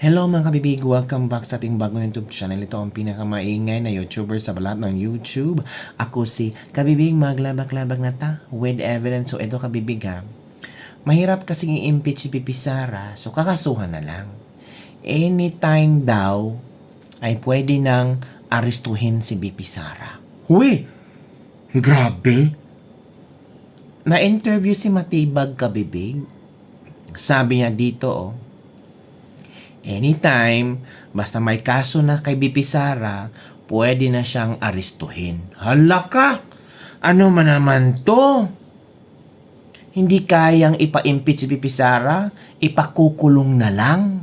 Hello mga kabibig! Welcome back sa ating bagong YouTube channel. Ito ang pinakamaingay na YouTuber sa balat ng YouTube. Ako si Kabibig, maglabak-labak na ta with evidence. So ito kabibig ha, mahirap kasing i-impeach si Pipi Sara, so kakasuhan na lang. Anytime daw ay pwede nang arestuhin si Pipi Sara. Huy! Grabe! Na-interview si Matibag kabibig. Sabi niya dito anytime, basta may kaso na kay Pipi Sara, pwede na siyang arestuhin. Hala ka! Ano man naman to? Hindi kayang ipa-impeach si Pipi Sara, ipakukulong na lang.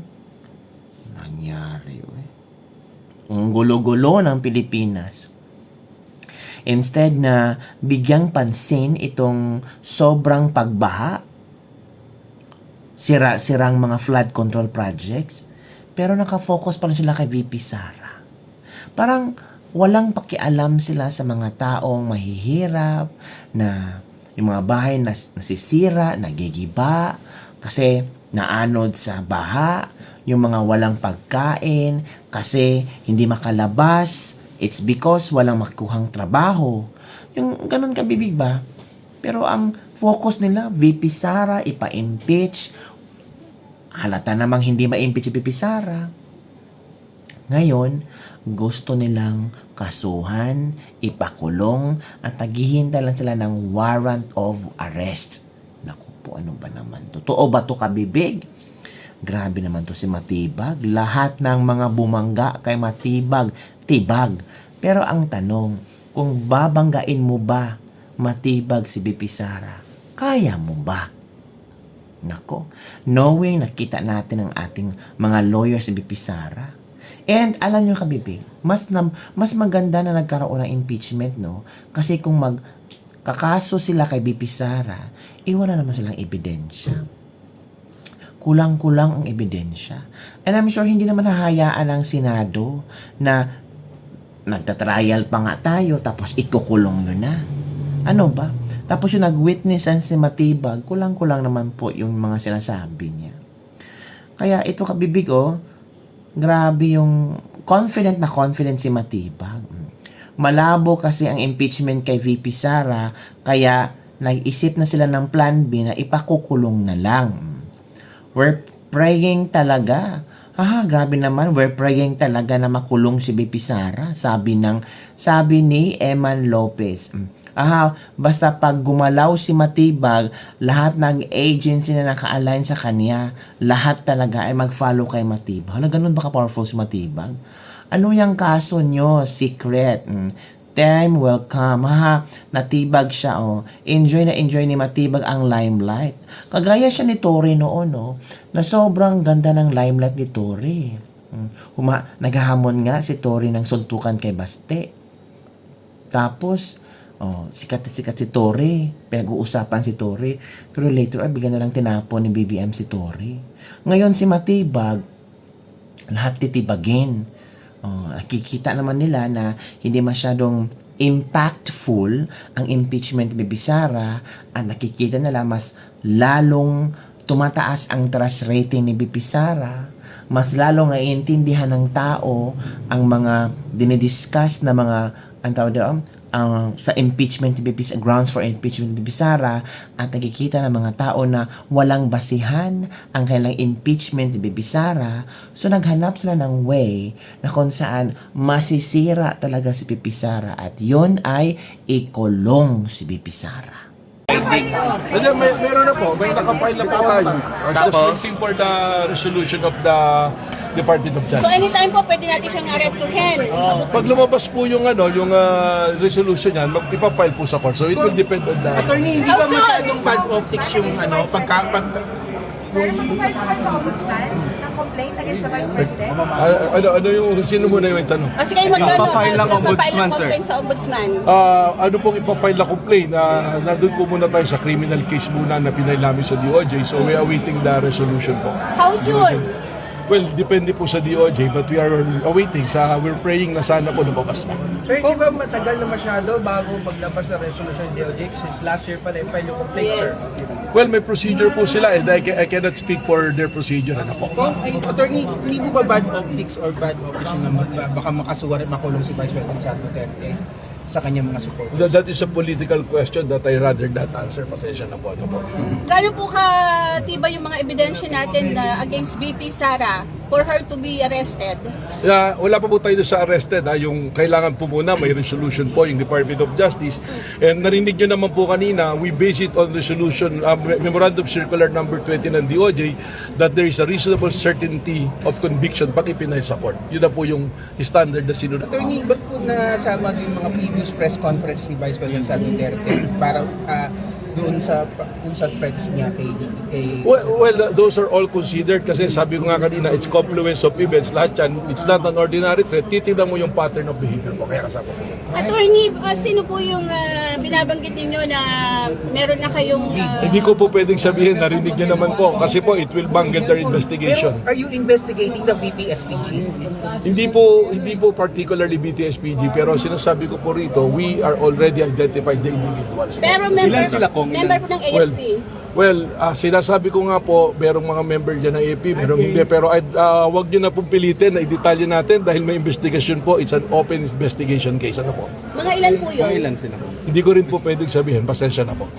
Nangyari, ang gulo-gulo ng Pilipinas. Instead na bigyang pansin itong sobrang pagbaha, sirang mga flood control projects, pero nakafocus pa rin sila kay VP Sara. Parang walang pakialam sila sa mga taong mahihirap, na yung mga bahay nasisira, nagigiba, kasi naanod sa baha, yung mga walang pagkain, kasi hindi makalabas, it's because walang makuhang trabaho. Yung ganun kabibig ba? Pero ang focus nila, VP Sara, ipa-impeach. Halata namang hindi ma-impeach si VP Sara. Ngayon, gusto nilang kasuhan, ipakulong, at naghihintay lang sila ng warrant of arrest. Naku po, ano ba naman? Totoo ba to kabibig? Grabe naman to si Matibag. Lahat ng mga bumangga kay Matibag, tibag. Pero ang tanong, kung babanggain mo ba Matibag si VP Sara, kaya mo ba? Nako, knowing nakita natin ang ating mga lawyers si VP Sara. And alam nyo kabibig, mas maganda na nagkaroon ng impeachment, no? Kasi kung magkakaso sila kay VP Sara, wala naman silang ebidensya. Kulang-kulang ang ebidensya. And I'm sure hindi naman hahayaan ng Senado na nagtatrial pa nga tayo tapos ikukulong nyo na. Ano ba? Tapos yung nag-witnessan si Matibag, kulang-kulang naman po yung mga sinasabi niya. Kaya ito kabibig grabe yung confident si Matibag. Malabo kasi ang impeachment kay VP Sara, kaya nag-isip na sila ng plan B na ipakukulong na lang. We're praying talaga. Grabe naman, we're praying talaga na makulong si VP Sara, sabi ni Eman Lopez. Basta pag gumalaw si Matibag, lahat ng agency na naka-align sa kanya, lahat talaga ay mag-follow kay Matibag. Ganun ba ka-powerful si Matibag? Ano yung kaso nyo? Secret. Time will come. Natibag siya, Enjoy ni Matibag ang limelight. Kagaya siya ni Tory noon, na sobrang ganda ng limelight ni Tory. Naghahamon nga si Tory ng suntukan kay Baste. Tapos, sikat si Tory. Pinag-uusapan si Tory. Pero later, bigyan na lang tinapon ni BBM si Tory. Ngayon si Matibag, lahat titibagin. Nakikita naman nila na hindi masyadong impactful ang impeachment ni Pipi Sara, at nakikita nila mas lalong tumataas ang trust rating ni Pipi Sara, mas lalong naiintindihan ng tao ang mga dinidiscuss na mga sa impeachment ni Pipi Sara, grounds for impeachment ni Pipi Sara, at nakikita ng mga tao na walang basihan ang kailang impeachment ni Pipi Sara. So naghanap sila ng way na kung saan masisira talaga si Pipi Sara, at yon ay ikulong si Pipi Sara. Meron na po, may nakapile na po tayo. Just waiting for the resolution of the Department of Justice. So anytime po pwede natin siyang arrestuhin. Pag lumabas po yung resolution niyan, ipapile po sa court. So it will depend on that. Attorney, hindi ba masyadong bad optics yung complaint against the Vice President? Sino muna yung tanong? Kasi kayo Ipafile ng ombudsman, sir. Sa ombudsman. Ano pong ipapile na complaint? Nandun po muna tayo sa criminal case muna na pinail namin sa DOJ. So we are awaiting the resolution po. How soon? Well, depende po sa DOJ, but we are awaiting. We're praying na sana po lumabas na. Sir, di ba matagal na masyado bago maglabas ng resolution ng DOJ? Since last year pa na i-file yung complaint, sir. Well, may procedure po sila and I cannot speak for their procedure. Ano po? Kung, attorney, hindi po ba bad optics or bad optics yung baka makasuwar at makulong si Vice President Sara Duterte sa kanyang mga supporters? That is a political question that I rather not answer. Pasensya na po. Ano po? Gano'n po katiba yung mga ebidensya natin na against VP Sara for her to be arrested? Wala pa po tayo sa arrested. Yung kailangan po muna, may resolution po yung Department of Justice. And narinig nyo naman po kanina, we base it on resolution, Memorandum Circular number 20 ng DOJ that there is a reasonable certainty of conviction pag ipinay sa court. Yun na po yung standard na sinunod. Attorney, ba't po nasama yung mga previous press conference ni Vice President Sara Duterte para doon sa threats niya kay Well, those are all considered kasi sabi ko nga kanina, it's confluence of events. Lahat yan, it's not an ordinary threat. Titignan mo yung pattern of behavior po. Kaya kasama ko yan. Attorney, sino po yung binabanggit ninyo na meron na kayong... Hindi ko po pwedeng sabihin, narinig niyo naman po. Kasi po, it will bungle their investigation. Are you investigating the VP SPG? Hindi po particularly BTSPG, pero sinasabi ko po rito, we are already identified the individuals. Pero member po ng AFP. Well, sinasabi ko nga po, merong mga member dyan ng AP, merong hindi. Pero wag nyo na pong pilitin na i-detalye natin dahil may investigation po. It's an open investigation case. Ano po? Mga ilan po yun? Ilan sila po? Hindi ko rin po pwedeng sabihin. Pasensya na po.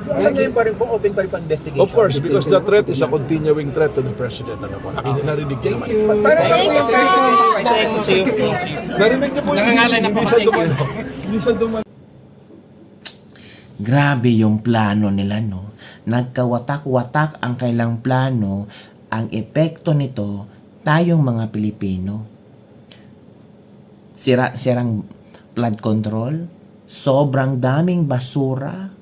Hanggang ngayon pa rin po, open pa rin po ang investigation. Of course, because the threat is a continuing threat to the president. Ano po? Narinig nyo naman. Para po yung Narinig nyo po yun. Hindi siya dumalo. Hindi siya dumalo. Grabe yung plano nila, no? Nagkawatak-watak ang kailang plano. Ang epekto nito, tayong mga Pilipino. Sirang flood control, sobrang daming basura,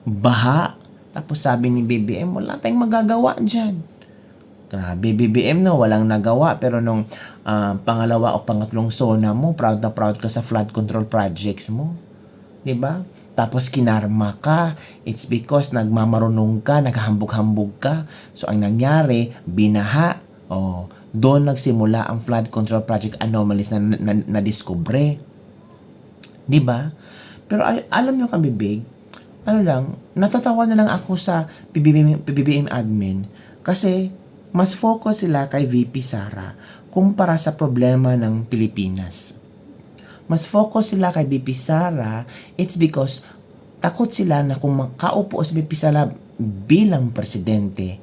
baha, tapos sabi ni BBM, wala tayong magagawa dyan. Grabe, BBM no, walang nagawa. Pero nung pangalawa o pangatlong SONA mo, proud na proud ka sa flood control projects mo. Diba? Tapos kinarma ka. It's because nagmamarunong ka, naghahambog-hambog ka. So, ang nangyari, binaha. Doon nagsimula ang flood control project anomalies na nadiskubre. Diba? Pero alam nyo kabibig, natatawa na lang ako sa PBBM admin kasi mas focus sila kay VP Sara kumpara sa problema ng Pilipinas. Mas focus sila kay VP Sara, it's because takot sila na kung makaupo si VP Sara bilang presidente,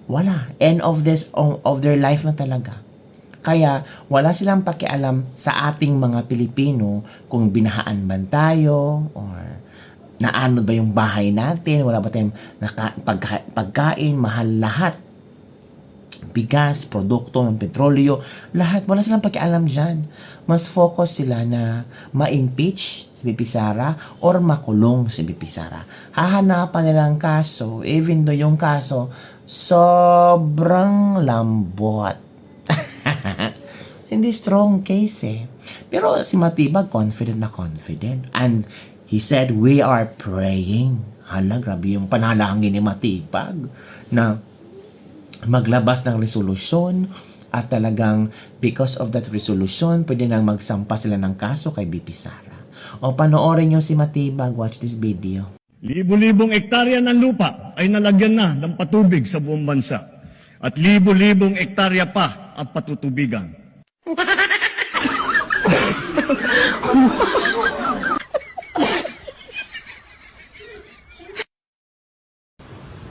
wala. End of their life na talaga. Kaya wala silang pakialam sa ating mga Pilipino kung binahaan ba tayo or naano ba yung bahay natin, wala ba tayong pagkain, mahal lahat. Bigas, produkto ng petrolyo, lahat, wala silang pakialam dyan. Mas focus sila na ma-impeach si VP Sara or makulong si VP Sara. Hahanapan nila ang kaso, even though yung kaso sobrang lambot. Hindi strong case eh. Pero si Matibag, confident na confident. And he said, we are praying. Hala, grabe yung panalangin ni Matibag na maglabas ng resolusyon at talagang because of that resolution, pwede nang magsampa sila ng kaso kay VP Sara. O panoorin nyo si Matibag, watch this video. Libo-libong ektarya ng lupa ay nalagyan na ng patubig sa buong bansa. At libo-libong ektarya pa ang patutubigan.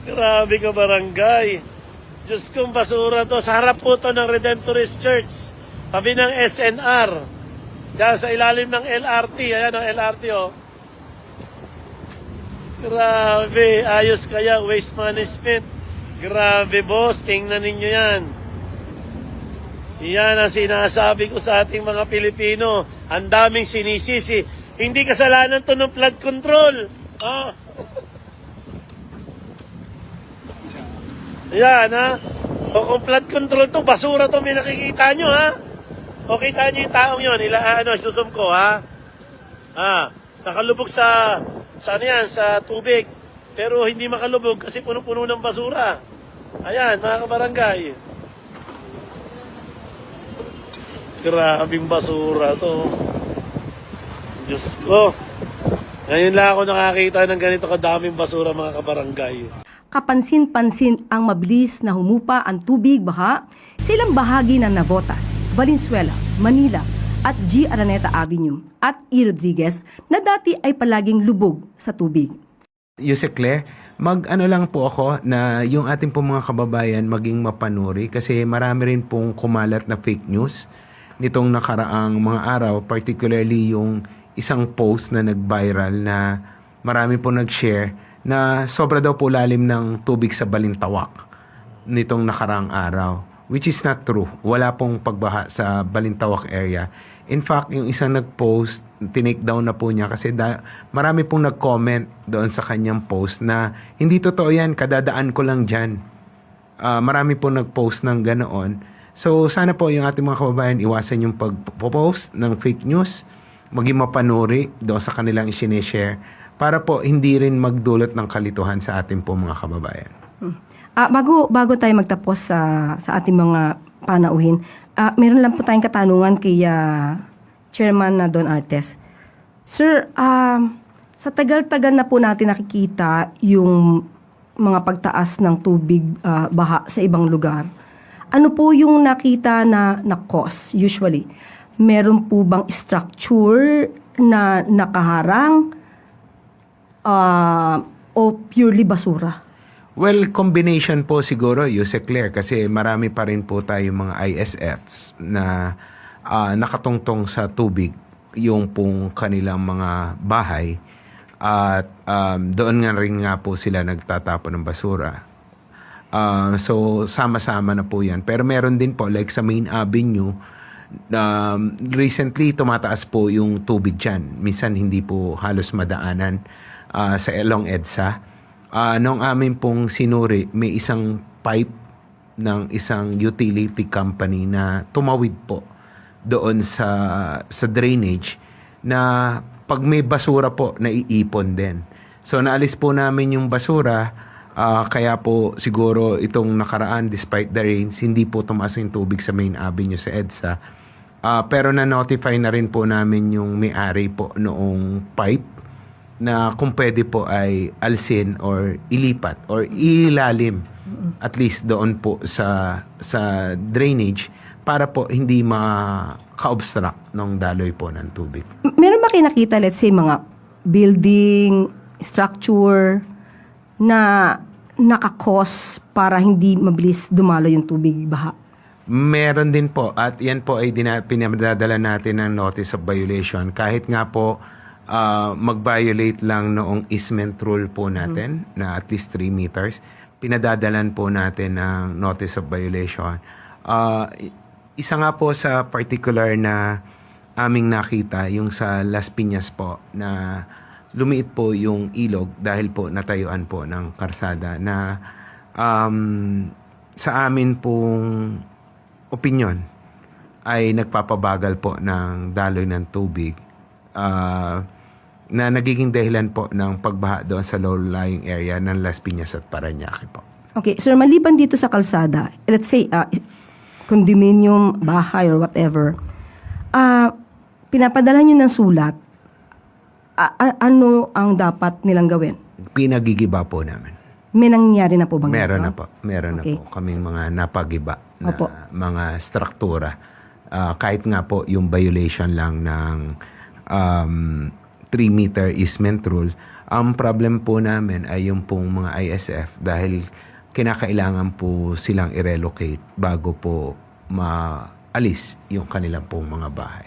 Grabe ka, barangay. Diyos kong basura to. Sa harap po to ng Redemptorist Church. Tabi ng SNR. Diyan sa ilalim ng LRT. Ayan ang LRT, oh. Grabe. Ayos kaya. Waste management. Grabe, boss. Tingnan ninyo yan. Yan ang sinasabi ko sa ating mga Pilipino. Ang daming sinisisi. Hindi kasalanan to ng flood control. Ah. Yan, ha? O kung flood control to, basura to, may nakikita nyo, ha? O kita nyo yung taong yun, susum ko, ha? Nakalubog sa tubig. Pero hindi makalubog kasi puno-puno ng basura. Ayan, mga kabarangay. Grabing basura to. Diyos ko. Ngayon lang ako nakakita ng ganito kadaming basura, mga kabarangay. Kapansin-pansin ang mabilis na humupa ang tubig baha sa ilang bahagi ng Navotas, Valenzuela, Manila at G. Araneta Avenue at E. Rodriguez na dati ay palaging lubog sa tubig. Yusek Claire, mag-ano lang po ako na yung ating po mga kababayan maging mapanuri kasi marami rin pong kumalat na fake news nitong nakaraang mga araw, particularly yung isang post na nag-viral na marami po nag-share na sobra daw po lalim ng tubig sa Balintawak nitong nakaraang araw, which is not true. Wala pong pagbaha sa Balintawak area. In fact, yung isang nag-post, tinake down na po niya kasi marami pong nag-comment doon sa kanyang post na hindi totoo yan, kadadaan ko lang dyan. Marami pong nag-post ng ganoon. So, sana po yung ating mga kababayan iwasan yung pag-post ng fake news, maging mapanuri doon sa kanilang isineshare para po hindi rin magdulot ng kalituhan sa ating po mga kababayan. Bago tayo magtapos sa ating mga panauhin, meron lang po tayong katanungan kay Chairman na Don Artes. Sir, sa tagal-tagal na po natin nakikita yung mga pagtaas ng tubig baha sa ibang lugar. Ano po yung nakita na cause usually? Meron po bang structure na nakaharang o purely basura? Well, combination po siguro, Yusek Claire, kasi marami pa rin po tayong mga ISFs na nakatungtong sa tubig yung pong kanilang mga bahay at doon nga rin nga po sila nagtatapon ng basura. So, sama-sama na po yan. Pero meron din po, like sa Main Avenue, recently tumataas po yung tubig dyan. Minsan hindi po halos madaanan sa Elong EDSA. Nung amin pong sinuri, may isang pipe ng isang utility company na tumawid po doon sa drainage na pag may basura po, naiipon din. So naalis po namin yung basura, kaya po siguro itong nakaraan despite the rains, hindi po tumaas yung tubig sa Main Avenue sa EDSA. Pero na-notify na rin po namin yung may-ari po noong pipe na kung pwede po ay alsin or ilipat or ilalim at least doon po sa drainage para po hindi maka-obstruct ng daloy po ng tubig. Meron ba kayo nakita, let's say, mga building, structure na nakakos para hindi mabilis dumalo yung tubig baha? Meron din po at yan po ay pinadadala natin ng notice of violation kahit nga po mag-violate lang noong easement rule po natin na at least 3 meters, pinadadalan po natin ng notice of violation. Isa nga po sa particular na aming nakita, yung sa Las Piñas po, na lumiit po yung ilog dahil po natayuan po ng karsada na sa amin pong opinyon ay nagpapabagal po ng daloy ng tubig na nagiging dahilan po ng pagbaha doon sa low-lying area ng Las Piñas at Parañaque po. Okay, sir, maliban dito sa kalsada, let's say, condominium, bahay, or whatever, pinapadala nyo ng sulat, ano ang dapat nilang gawin? Pinagigiba po namin. May nangyari na po bang Meron ganito? na po. Meron Okay. na po kaming mga napagiba na Opo. mga struktura. Kahit nga po yung violation lang ng 3-meter easement rule, ang problem po namin ay yung pong mga ISF dahil kinakailangan po silang i-relocate bago po maalis yung kanilang pong mga bahay.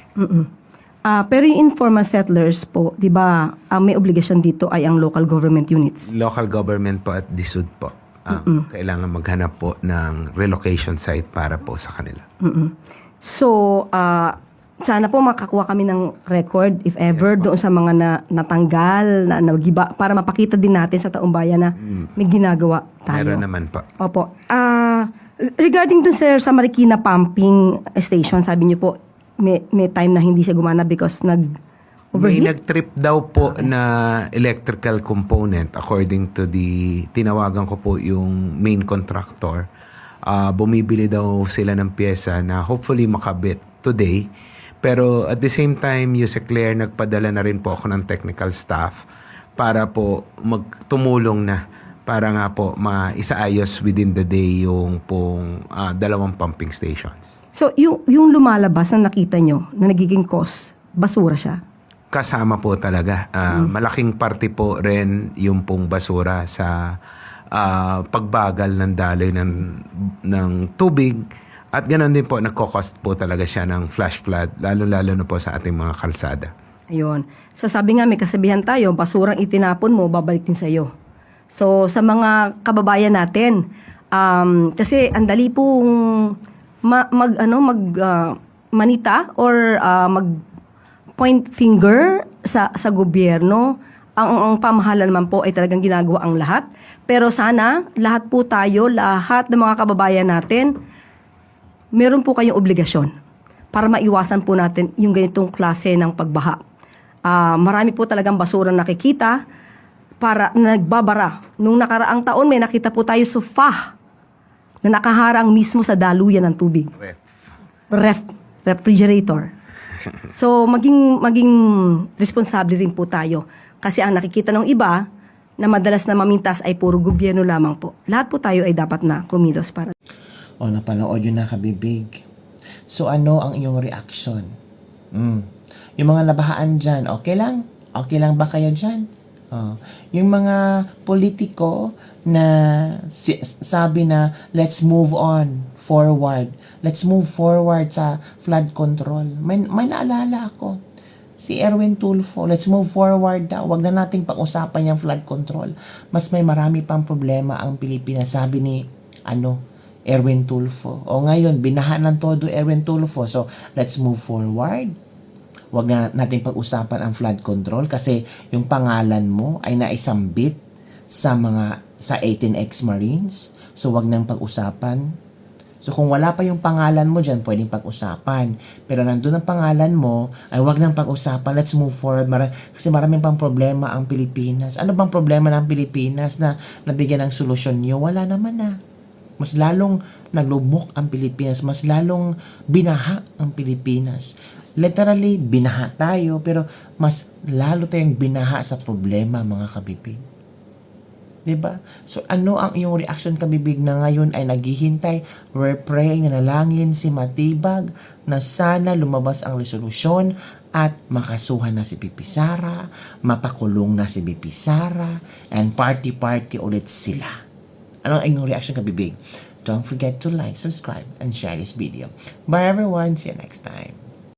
Pero yung informal settlers po, di ba, may obligasyon dito ay ang local government units. Local government po at DSUD po. Kailangan maghanap po ng relocation site para po sa kanila. So, sana po makakuha kami ng record, if ever, doon sa mga natanggal, na nagiba, para mapakita din natin sa taong bayan na may ginagawa tayo. Meron naman po. Opo. Regarding dun, sir, sa Marikina Pumping Station, sabi niyo po, may time na hindi siya gumana because May nag-overheat? nag-trip daw po na electrical component according to tinawagan ko po yung main contractor. Bumibili daw sila ng pyesa na hopefully makabit today. Pero at the same time, Yusek Claire, nagpadala na rin po ako ng technical staff para po magtumulong na para nga po maisaayos within the day yung pong 2 pumping stations. So, yung lumalabas na nakita nyo, na nagiging cause, basura siya? Kasama po talaga. Malaking parte po rin yung pong basura sa pagbagal ng daloy ng tubig. At ganoon din po, nagko-cost po talaga siya ng flash flood, lalo-lalo na po sa ating mga kalsada. Ayun. So, sabi nga, may kasabihan tayo, basurang itinapon mo, babalik din sa'yo. So, sa mga kababayan natin, kasi ang dali pong manita or mag-point finger sa gobyerno. Ang pamahalaan naman po ay talagang ginagawa ang lahat. Pero sana, lahat po tayo, lahat ng mga kababayan natin, meron po kayong obligasyon para maiwasan po natin yung ganitong klase ng pagbaha. Marami po talagang basura nakikita para nagbabara. Nung nakaraang taon, may nakita po tayo sofa na nakaharang mismo sa daluyan ng tubig. Refrigerator. So, maging responsable rin po tayo. Kasi ang nakikita ng iba na madalas na mamintas ay puro gobyerno lamang po. Lahat po tayo ay dapat na kumilos para. O, napanood yun na, kabibig. So, ano ang iyong reaction? Yung mga nabahaan dyan, okay lang? Okay lang ba kayo dyan? Yung mga politiko na sabi na, let's move on forward. Let's move forward sa flood control. May naalala ako. Si Erwin Tulfo, let's move forward daw. Huwag na nating pag-usapan yung flood control. Mas may marami pang problema ang Pilipinas. Sabi ni, Erwin Tulfo. O ngayon, binaha ng todo Erwin Tulfo. So, let's move forward. Huwag na natin pag-usapan ang flood control kasi yung pangalan mo ay naisambit sa 18 ex-Marines. So, huwag nang pag-usapan. So, kung wala pa yung pangalan mo dyan, pwedeng pag-usapan. Pero nandun ang pangalan mo, ay huwag nang pag-usapan. Let's move forward. Kasi maraming pang problema ang Pilipinas. Ano bang problema ng Pilipinas na nabigyan ng solusyon niyo? Wala naman na. Mas lalong naglubok ang Pilipinas. Mas lalong binaha ang Pilipinas. Literally, binaha tayo, pero mas lalo tayong binaha sa problema, mga kabibig. Diba? So, ano ang iyong reaction, kabibig, na ngayon ay naghihintay? We're praying, nanalangin si Matibag na sana lumabas ang resolusyon at makasuhan na si Pipi Sara, mapakulong na si Pipi Sara, and party-party ulit sila. Ano ang iyong reaction, kabibig? Don't forget to like, subscribe, and share this video. Bye everyone. See you next time.